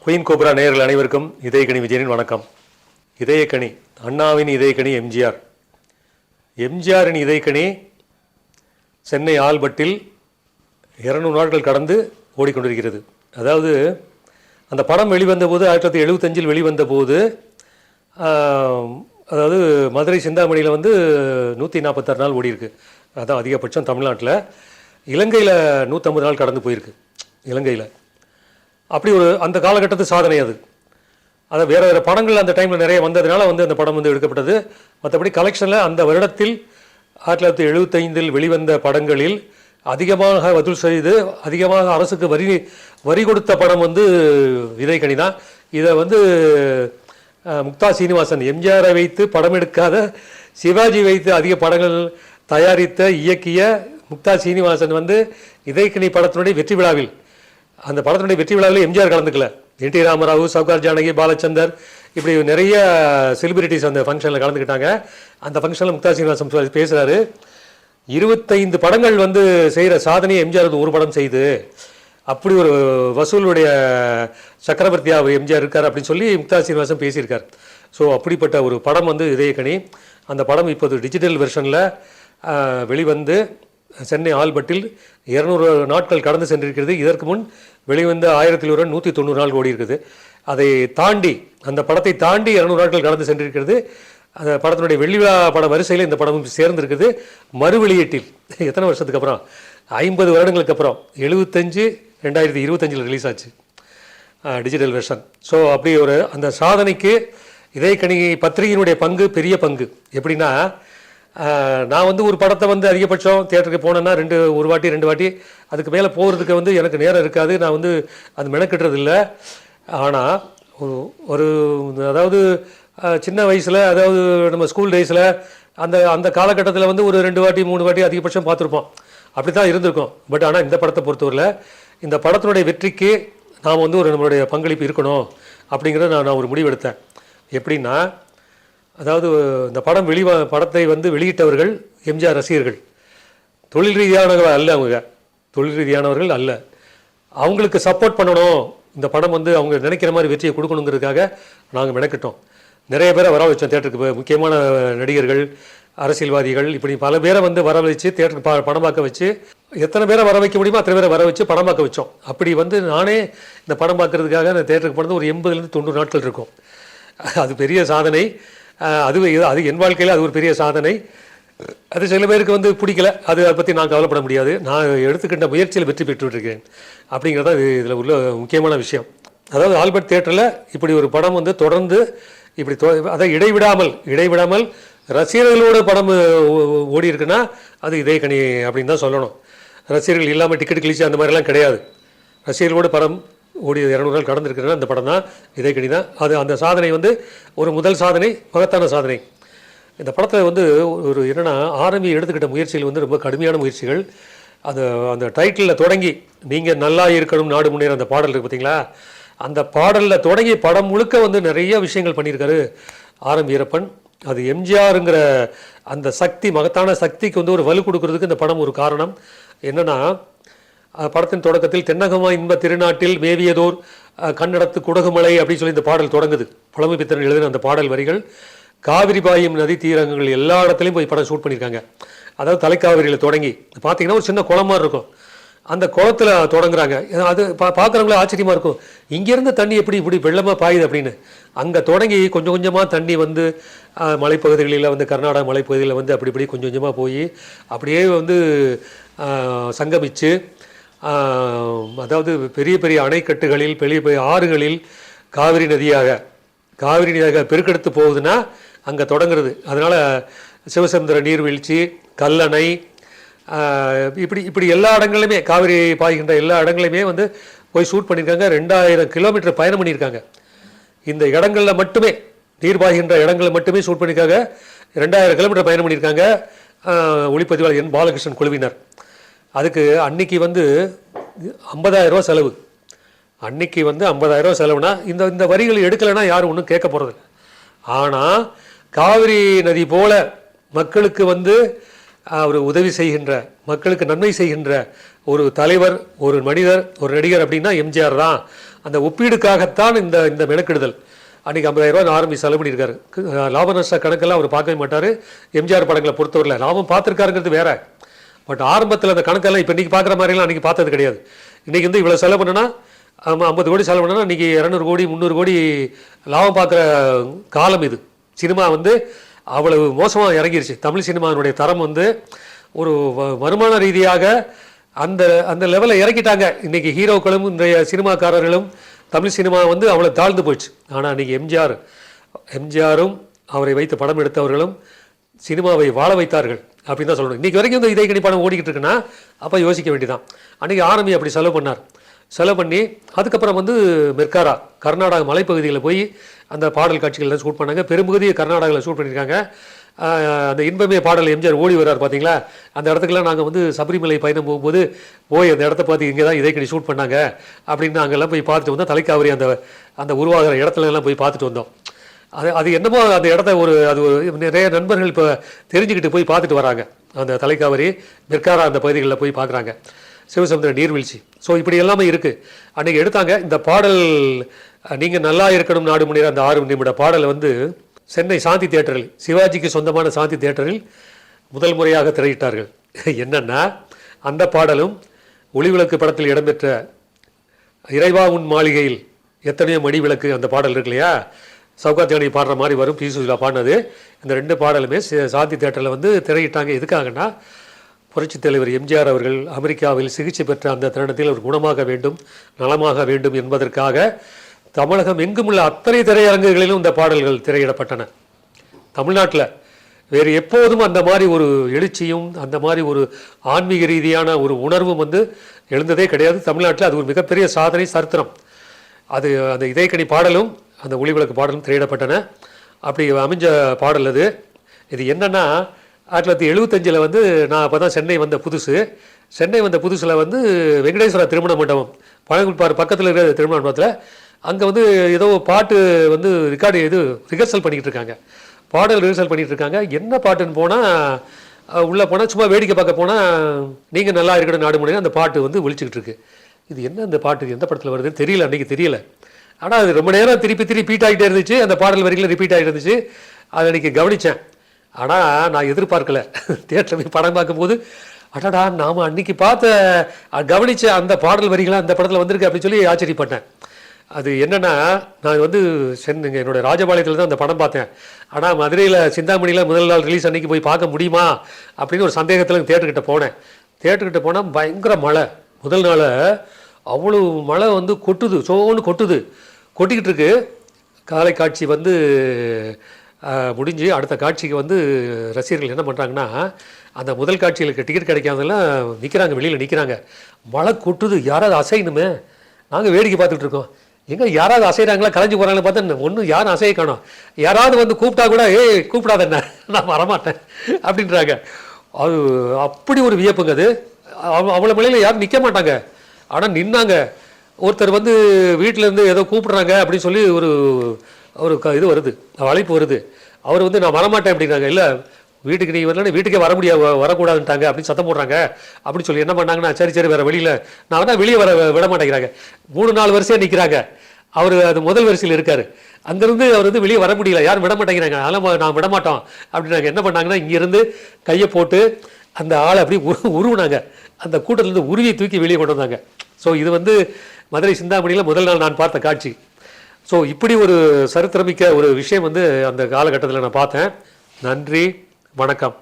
Queen cobra நேயர்கள் அனைவருக்கும் இதயக்கணி விஜயனின் வணக்கம். இதயக்கணி அண்ணாவின் இதயக்கணி எம்ஜிஆர். எம்ஜிஆரின் இதயக்கணி சென்னை ஆல்பட்டில் 200 நாட்கள் கடந்து ஓடிக்கொண்டிருக்கிறது. அதாவது அந்த படம் வெளிவந்த போது 1975 வெளிவந்த போது அதாவது மதுரை சிந்தாமணியில் 146 நாள் ஓடிருக்கு. அதான் அதிகபட்சம் தமிழ்நாட்டில். இலங்கையில் 150 நாள் கடந்து போயிருக்கு. இலங்கையில் அப்படி ஒரு அந்த காலகட்டத்து சாதனை அது. அதை வேறு வேறு படங்கள் அந்த டைமில் நிறைய வந்ததுனால அந்த படம் எடுக்கப்பட்டது. மற்றபடி கலெக்ஷனில் அந்த வருடத்தில் 1975 வெளிவந்த படங்களில் அதிகமாக வசூல் செய்து அதிகமாக அரசுக்கு வரி கொடுத்த படம் இதயக்கணி தான். இதை முக்தா சீனிவாசன் எம்ஜிஆரை வைத்து படம் எடுக்காத சிவாஜி வைத்து அதிக படங்கள் தயாரித்த இயக்கிய முக்தா சீனிவாசன் இதயக்கணி படத்தினுடைய வெற்றி விழாவில் அந்த படத்தினுடைய வெற்றி விழாவில் எம்ஜிஆர் கலந்துக்கல. என்.டி. ராமராவ், சவுகார் ஜானகி, பாலச்சந்தர் இப்படி நிறைய செலிபிரிட்டிஸ் அந்த ஃபங்க்ஷனில் கலந்துக்கிட்டாங்க. அந்த ஃபங்க்ஷனில் முக்தா சீனிவாசன் பேசுகிறாரு, 25 படங்கள் செய்கிற சாதனையை எம்ஜிஆர் ஒரு படம் செய்து அப்படி ஒரு வசூலுடைய சக்கரவர்த்தியாக எம்ஜிஆர் இருக்கார் அப்படின்னு சொல்லி முக்தா சீனிவாசன் பேசியிருக்கார். ஸோ அப்படிப்பட்ட ஒரு படம் இதயக்கணி. அந்த படம் இப்போது டிஜிட்டல் வெர்ஷனில் வெளிவந்து சென்னை ஆல்பட்டில் 200 நாட்கள் கடந்து சென்றிருக்கிறது. இதற்கு முன் வெளிவந்த 190 நாள் ஓடி இருக்குது. அதை தாண்டி அந்த படத்தை தாண்டி 200 நாட்கள் கடந்து சென்றிருக்கிறது. அந்த படத்தினுடைய வெள்ளி விழா பட வரிசையில் இந்த படமும் சேர்ந்திருக்குது. மறு வெளியீட்டில் எத்தனை வருஷத்துக்கு அப்புறம், 50 வருடங்களுக்கு அப்புறம் 2025 ரிலீஸ் ஆச்சு டிஜிட்டல் வெர்ஷன். ஸோ அப்படி ஒரு அந்த சாதனைக்கு இதயக்கணி பத்திரிகையினுடைய பங்கு பெரிய பங்கு. எப்படின்னா, நான் ஒரு படத்தை அதிகபட்சம் தியேட்டருக்கு போனேன்னா ஒரு வாட்டி 2 வாட்டி, அதுக்கு மேலே போகிறதுக்கு எனக்கு நேரம் இருக்காது. நான் அது மெனக்கிட்டுறது இல்லை. ஆனால் ஒரு அதாவது சின்ன வயசில், அதாவது நம்ம ஸ்கூல் டேஸில் அந்த காலகட்டத்தில் ஒரு 2 வாட்டி 3 வாட்டி அதிகபட்சம் பார்த்துருப்போம். அப்படி தான் இருந்திருக்கும். பட் ஆனால் இந்த படத்தை பொறுத்தவரையில் இந்த படத்தினுடைய வெற்றிக்கு நாம் ஒரு நம்மளுடைய பங்களிப்பு இருக்கணும் அப்படிங்கிறத நான் ஒரு முடிவெடுத்தேன். எப்படின்னா, அதாவது இந்த படத்தை வெளியிட்டவர்கள் எம்ஜிஆர் ரசிகர்கள், தொழில் ரீதியானவர்கள் அல்ல. அவங்க தொழில் ரீதியானவர்கள் அல்ல. அவங்களுக்கு சப்போர்ட் பண்ணணும், இந்த படம் அவங்க நினைக்கிற மாதிரி வெற்றியை கொடுக்கணுங்கிறதுக்காக நாங்கள் மெனக்கிட்டோம். நிறைய பேரை வர வச்சோம் தேட்டருக்கு. முக்கியமான நடிகர்கள், அரசியல்வாதிகள், இப்படி பல பேரை வர வச்சு தேட்டருக்கு படம் பார்க்க வச்சு, எத்தனை பேரை வர வைக்க முடியுமோ அத்தனை பேரை வர வச்சு படம் பார்க்க வச்சோம். அப்படி நானே இந்த படம் பார்க்கறதுக்காக அந்த தேட்டருக்கு போனது ஒரு 80 to 90 நாட்கள் இருக்கும். அது பெரிய சாதனை. அது என் வாழ்க்கையில் அது ஒரு பெரிய சாதனை. அது சில பேருக்கு பிடிக்கல. அதை பற்றி நான் கவலைப்பட முடியாது. நான் எடுத்துக்கிட்ட முயற்சியில் வெற்றி பெற்றுருக்கேன் அப்படிங்கிறத இதில் உள்ள முக்கியமான விஷயம். அதாவது ஆல்பர்ட் தியேட்டரில் இப்படி ஒரு படம் தொடர்ந்து இப்படி அதை இடைவிடாமல் ரசிகர்களோட படம் ஓடி இருக்குன்னா அது இதயக்கணி அப்படின்னு தான் சொல்லணும். ரசிகர்கள் இல்லாமல் டிக்கெட் கிழிச்சு அந்த மாதிரிலாம் கிடையாது. ரசிகர்களோட படம் ஓடி 200 நாள் கடந்திருக்கிறதுனா அந்த படம் தான் இதயக்கணி தான். அது அந்த சாதனை ஒரு முதல் சாதனை, மகத்தான சாதனை. இந்த படத்தில் ஒரு என்னென்னா, ஆரம்பி எடுத்துக்கிட்ட முயற்சிகள் ரொம்ப கடுமையான முயற்சிகள். அந்த டைட்டிலில் தொடங்கி நீங்கள் நல்லா இருக்கணும் நாடு முன்னேற அந்த பாடல் இருக்குது பார்த்தீங்களா, அந்த பாடலில் தொடங்கி படம் முழுக்க நிறைய விஷயங்கள் பண்ணியிருக்காரு ஆரம்பி வீரப்பன். அது எம்ஜிஆருங்கிற அந்த சக்தி, மகத்தான சக்திக்கு ஒரு வலு கொடுக்கறதுக்கு இந்த படம் ஒரு காரணம். என்னென்னா, படத்தின் தொடக்கத்தில் தென்னகமா இன்ப திருநாட்டில் மேவியதோர் கன்னடத்து குடகுமலை அப்படின்னு சொல்லி இந்த பாடல் தொடங்குது. புலமை பித்தன் எழுதின அந்த பாடல் வரிகள் காவிரி பாயும் நதி தீரங்கள் எல்லா இடத்துலையும் போய் படம் ஷூட் பண்ணியிருக்காங்க. அதாவது தலைக்காவிரியில் தொடங்கி பார்த்தீங்கன்னா ஒரு சின்ன குளம் மாதிரி இருக்கும். அந்த குளத்தில் தொடங்குறாங்க. அது பார்க்குறவங்களே ஆச்சரியமாக இருக்கும், இங்கேருந்து தண்ணி எப்படி இப்படி வெள்ளமாக பாயுது அப்படின்னு. அங்கே தொடங்கி கொஞ்சம் கொஞ்சமாக தண்ணி மலைப்பகுதிகளில் கர்நாடகா மலைப்பகுதியில் அப்படி இப்படி கொஞ்சம் கொஞ்சமாக போய் அப்படியே சங்கமித்து, அதாவது பெரிய பெரிய அணைக்கட்டுகளில் பெரிய பெரிய ஆறுகளில் காவிரி நதியாக பெருக்கெடுத்து போகுதுன்னா அங்கே தொடங்குறது. அதனால் சிவசமுத்திர நீர்வீழ்ச்சி, கல்லணை, இப்படி எல்லா இடங்களையுமே காவிரி பாய்கின்ற எல்லா இடங்களையுமே போய் ஷூட் பண்ணியிருக்காங்க. 2000 கிலோமீட்டர் பயணம் பண்ணியிருக்காங்க. இந்த இடங்களில் மட்டுமே, நீர் பாய்கின்ற இடங்களில் மட்டுமே ஷூட் பண்ணியிருக்காங்க. 2000 கிலோமீட்டர் பயணம் பண்ணியிருக்காங்க ஒளிப்பதிவாளர் என் பாலகிருஷ்ணன் குழுவினர். அதுக்கு அன்னைக்கு 50,000 செலவு. அன்னைக்கு 50,000 செலவுனா இந்த வரிகள் எடுக்கலைன்னா யாரும் ஒன்றும் கேட்க போகிறதில்ல. ஆனால் காவிரி நதி போல மக்களுக்கு ஒரு உதவி செய்கின்ற, மக்களுக்கு நன்மை செய்கின்ற ஒரு தலைவர், ஒரு மனிதர், ஒரு நடிகர் அப்படின்னா எம்ஜிஆர் தான். அந்த ஒப்பீடுக்காகத்தான் இந்த இந்த மெனக்கெடுதல். அன்றைக்கி 50,000 ஆர்மி செலவு பண்ணியிருக்காரு. லாப நஷ்ட கணக்கெல்லாம் அவர் பார்க்கவே மாட்டார். எம்ஜிஆர் படங்களை பொறுத்தவரையில் லாபம் பார்த்துருக்காருங்கிறது வேற. பட் ஆரம்பத்தில் அந்த கணக்கெல்லாம் இப்போ இன்றைக்கி பார்க்குற மாதிரிலாம் அன்றைக்கி பார்த்தது கிடையாது. இன்றைக்கி வந்து இவ்வளோ செலவு பண்ணனா 50 கோடி செலவு பண்ணனா இன்றைக்கி 200 கோடி 300 கோடி லாபம் பார்க்குற காலம் இது. சினிமா வந்து அவ்வளவு மோசமாக இறங்கிருச்சு. தமிழ் சினிமாவினுடைய தரம் வந்து ஒரு வருமான ரீதியாக அந்த அந்த லெவலில் இறக்கிட்டாங்க. இன்றைக்கி ஹீரோக்களும் இன்றைய சினிமாக்காரர்களும் தமிழ் சினிமா வந்து அவ்வளோ தாழ்ந்து போயிடுச்சு. ஆனால் இன்றைக்கி எம்ஜிஆரும் அவரை வைத்து படம் எடுத்தவர்களும் சினிமாவை வாழ வைத்தார்கள் அப்படின்னு தான் சொல்லணும். இன்றைக்கி வரைக்கும் இந்த இதய கனி படம் ஓடிக்கிட்டு இருக்குன்னா அப்போ யோசிக்க வேண்டியதான். அன்றைக்கி ஆர்மி அப்படி செலவு பண்ணி அதுக்கப்புறம் வந்து மெர்காரா கர்நாடக மலைப்பகுதிகளில் போய் அந்த பாடல் காட்சிகள்லாம் ஷூட் பண்ணாங்க. பெரும்பகுதியை கர்நாடகாவில் ஷூட் பண்ணியிருக்காங்க. அந்த இன்பமே பாடல் எம்ஜிஆர் ஓடி வர்றார் பார்த்தீங்களா, அந்த இடத்துக்குலாம் நாங்கள் வந்து சபரிமலை பயணம் போகும்போது அந்த இடத்த பார்த்து இங்கே தான் இதயக்கனி ஷூட் பண்ணாங்க அப்படின்னு நாங்கள்லாம் போய் பார்த்துட்டு வந்தோம். தலைக்காவிரி அந்த அந்த உருவாகிற இடத்துலலாம் போய் பார்த்துட்டு வந்தோம். அது என்னமோ அந்த இடத்த நிறைய நண்பர்கள் இப்போ தெரிஞ்சுக்கிட்டு போய் பார்த்துட்டு வராங்க. அந்த தலைக்காவிரி மெர்காரா அந்த பகுதிகளில் போய் பார்க்குறாங்க. சிவசமுத்திர நீர்வீழ்ச்சி. ஸோ இப்படி எல்லாமே இருக்குது. அன்றைக்கி எடுத்தாங்க இந்த பாடல். நீங்கள் நல்லா இருக்கணும் நாடு முன்னேற அந்த 6 நிமிட பாடலை வந்து சென்னை சாந்தி தியேட்டரில், சிவாஜிக்கு சொந்தமான சாந்தி தியேட்டரில் முதல் முறையாக திரையிட்டார்கள். என்னென்னா அந்த பாடலும் ஒளிவிளக்கு படத்தில் இடம்பெற்ற இறைவா உன் மாளிகையில் எத்தனையோ மணி விளக்கு அந்த பாடல் இருக்கு இல்லையா, சவுகாத் ஜானகி பாடுற மாதிரி வரும், பி சுஷீலா பாடினது. இந்த 2 பாடலுமே சாந்தி தியேட்டரில் வந்து திரையிட்டாங்க. எதுக்காகனா புரட்சித் தலைவர் எம்ஜிஆர் அவர்கள் அமெரிக்காவில் சிகிச்சை பெற்ற அந்த தருணத்தில் அவர் குணமாக வேண்டும், நலமாக வேண்டும் என்பதற்காக தமிழகம் எங்கும் உள்ள அத்தனை திரையரங்குகளிலும் இந்த பாடல்கள் திரையிடப்பட்டன. தமிழ்நாட்டில் வேறு எப்போதும் அந்த மாதிரி ஒரு எழுச்சியும் அந்த மாதிரி ஒரு ஆன்மீக ரீதியான ஒரு உணர்வும் வந்து எழுந்ததே கிடையாது தமிழ்நாட்டில். அது ஒரு மிகப்பெரிய சாதனை, சரித்திரம். அது அந்த இதயக்கனி பாடலும் அந்த ஒளிவிளக்கு பாடலும் திரையிடப்பட்டன. அப்படி அமைஞ்ச பாடல் அது. இது என்னென்னா 1975 வந்து நான் அப்போ தான் சென்னை வந்த புதுசில் வந்து வெங்கடேஸ்வரா திருமண மண்டபம் பழங்குப்பார் பக்கத்தில் இருக்கிற திருமண மண்டபத்தில் அங்கே வந்து ஏதோ பாட்டு வந்து ரிஹர்சல் பண்ணிக்கிட்டு இருக்காங்க. பாடல் ரிஹர்சல் பண்ணிகிட்டு இருக்காங்க. என்ன பாட்டுன்னு போனால் உள்ளே போனால் சும்மா வேடிக்கை பார்க்க போனால் நீங்கள் நல்லா இருக்கணும் நாடு முன்னேற அந்த பாட்டு வந்து ஒழிச்சிக்கிட்டு இருக்கு. இது என்ன அந்த பாட்டு எந்த படத்தில் வருதுன்னு தெரியல, அன்றைக்கி தெரியல. ஆனால் அது ரொம்ப நேரம் திருப்பி ரிப்பீட் ஆகிட்டே இருந்துச்சு. அந்த பாடல் வரிகளும் ரிப்பீட் ஆகிட்டு இருந்துச்சு. அதை அன்றைக்கி கவனித்தேன். ஆனால் நான் எதிர்பார்க்கலை. தியேட்டரில் போய் படம் பார்க்கும்போது அடடா நாம் அன்றைக்கி கவனித்த அந்த பாடல் வரிகளாக அந்த படத்தில் வந்திருக்கு அப்படின்னு சொல்லி ஆச்சரியப்பட்டேன். அது என்னென்னா நான் வந்து என்னோடய ராஜபாளையத்தில் தான் அந்த படம் பார்த்தேன். ஆனால் மதுரையில் சிந்தாமணியில் முதல் நாள் ரிலீஸ் அன்றைக்கி போய் பார்க்க முடியுமா அப்படின்னு ஒரு சந்தேகத்தில் தேட்டர்கிட்ட போனால் பயங்கர மழை. முதல் நாள் அவ்வளோ மழை வந்து கொட்டிக்கிட்டு இருக்கு. காலை காட்சி வந்து முடிஞ்சு அடுத்த காட்சிக்கு வந்து ரசிகர்கள் என்ன பண்ணுறாங்கன்னா அந்த முதல் காட்சிகளுக்கு டிக்கெட் கிடைக்காதெல்லாம் வெளியில் நிற்கிறாங்க. மழை கொட்டுது, யாராவது அசையணுமே. நாங்கள் வேடிக்கை பார்த்துட்டு இருக்கோம். எங்கே யாராவது அசைகிறாங்களா, கலைஞ்சு போகிறாங்களா பார்த்தா ஒன்றும் யாரும் அசைய காணோம். யாராவது வந்து கூப்பிட்டா கூட கூப்பிடாத என்ன, நான் வரமாட்டேன் அப்படின்றாங்க. அது அப்படி ஒரு வியப்புங்க. அது அவ்வளோ மழையில் யாரும் நிற்க மாட்டாங்க. ஆனால் நின்னாங்க. ஒருத்தர் வந்து வீட்டிலேருந்து ஏதோ கூப்பிட்றாங்க அப்படின்னு சொல்லி ஒரு இது வருது, அழைப்பு வருது. அவர் வந்து நான் வரமாட்டேன் அப்படின்னாங்க. இல்லை வீட்டுக்கு நீ வரலன்னா வீட்டுக்கே வரக்கூடாதுன்ட்டாங்க அப்படின்னு சத்தம் போடுறாங்க அப்படின்னு சொல்லி என்ன பண்ணாங்கன்னா சரி வேறு வெளியில் நான் வேணா வெளியே விட மாட்டேங்கிறாங்க. 3-4 வரிசையாக நிற்கிறாங்க. அவர் அது முதல் வரிசையில் இருக்கார். அங்கேருந்து அவர் வந்து வெளியே வர முடியல, யாரும் விட மாட்டேங்கிறாங்க. அதெல்லாம் நான் விட மாட்டோம் அப்படின்னாங்க. என்ன பண்ணாங்கன்னா இங்கேருந்து கையை போட்டு அந்த ஆளை அப்படி உருவினாங்க. அந்த கூட்டத்திலேருந்து உருவியை தூக்கி வெளியே கொண்டு வந்தாங்க. ஸோ இது வந்து மதுரை சிந்தாமணியில் முதல் நாள் நான் பார்த்த காட்சி. ஸோ இப்படி ஒரு சரித்திரமிக்க ஒரு விஷயம் வந்து அந்த காலகட்டத்தில் நான் பார்த்தேன். நன்றி, வணக்கம்.